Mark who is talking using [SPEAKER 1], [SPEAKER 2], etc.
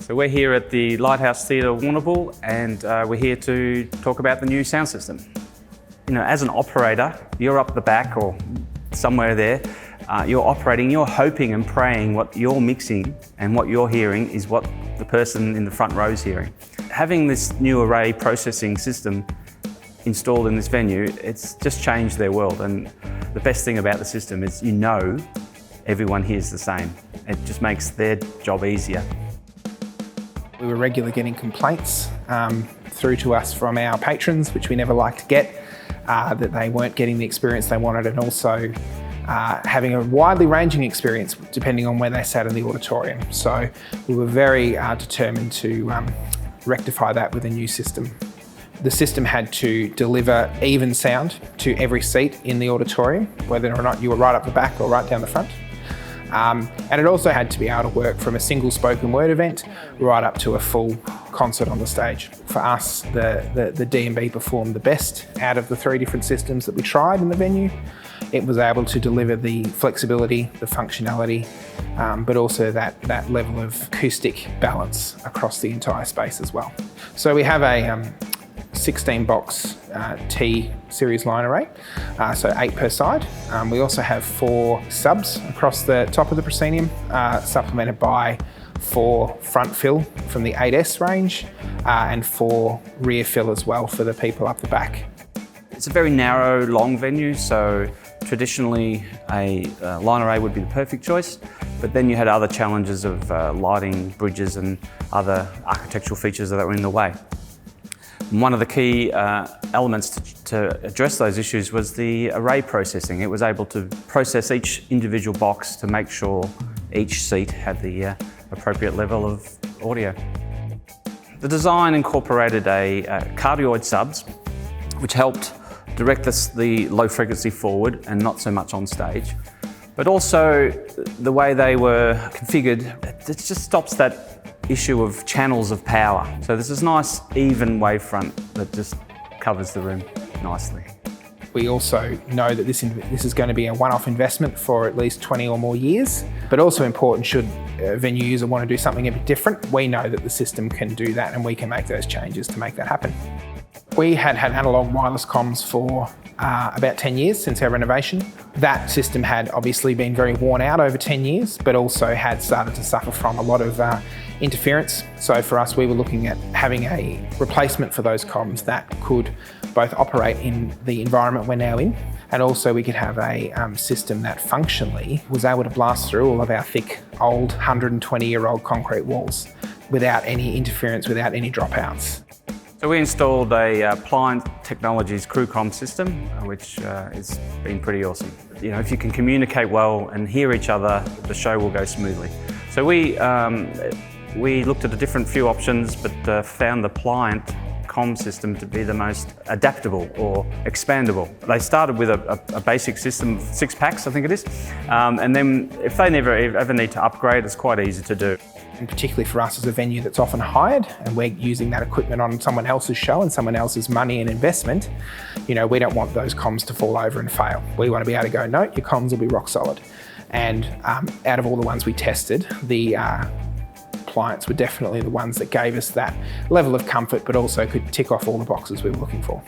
[SPEAKER 1] So we're here at the Lighthouse Theatre, Warnambool, and we're here to talk about the new sound system. You know, as an operator, you're up the back or somewhere there, you're operating, you're hoping and praying what you're mixing and what you're hearing is what the person in the front row is hearing. Having this new array processing system installed in this venue, it's just changed their world, and the best thing about the system is you know everyone hears the same. It just makes their job easier.
[SPEAKER 2] We were regularly getting complaints through to us from our patrons, which we never like to get, that they weren't getting the experience they wanted, and also having a widely ranging experience depending on where they sat in the auditorium. So we were very determined to rectify that with a new system. The system had to deliver even sound to every seat in the auditorium, whether or not you were right up the back or right down the front. And it also had to be able to work from a single spoken word event right up to a full concert on the stage. For us, the D&B performed the best out of the 3 different systems that we tried in the venue. It was able to deliver the flexibility, the functionality, but also that level of acoustic balance across the entire space as well. So we have a 16-box T series line array, so 8 per side. We also have 4 subs across the top of the proscenium, supplemented by 4 front fill from the 8S range, and 4 rear fill as well for the people up the back.
[SPEAKER 1] It's a very narrow, long venue, so traditionally a line array would be the perfect choice, but then you had other challenges of lighting, bridges and other architectural features that were in the way. One of the key elements to address those issues was the array processing. It was able to process each individual box to make sure each seat had the appropriate level of audio. The design incorporated a cardioid subs, which helped direct the low frequency forward and not so much on stage. But also the way they were configured, it just stops that issue of channels of power. So there's this nice even wavefront that just covers the room nicely.
[SPEAKER 2] We also know that this is going to be a one-off investment for at least 20 or more years, but also important should a venue user want to do something a bit different, we know that the system can do that and we can make those changes to make that happen. We had analogue wireless comms for about 10 years since our renovation. That system had obviously been very worn out over 10 years, but also had started to suffer from a lot of interference. So for us, we were looking at having a replacement for those comms that could both operate in the environment we're now in, and also we could have a system that functionally was able to blast through all of our thick, old 120-year-old concrete walls without any interference, without any dropouts.
[SPEAKER 1] So we installed a Pliant Technologies crew comm system, which has been pretty awesome. You know, if you can communicate well and hear each other, the show will go smoothly. So we looked at a different few options, but found the Pliant comm system to be the most adaptable or expandable. They started with a basic system of 6 packs, I think it is, and then if they never ever need to upgrade, it's quite easy to do.
[SPEAKER 2] And particularly for us as a venue that's often hired and we're using that equipment on someone else's show and someone else's money and investment, you know, we don't want those comms to fall over and fail. We want to be able to go, no, your comms will be rock solid. And out of all the ones we tested, the Pliants were definitely the ones that gave us that level of comfort, but also could tick off all the boxes we were looking for.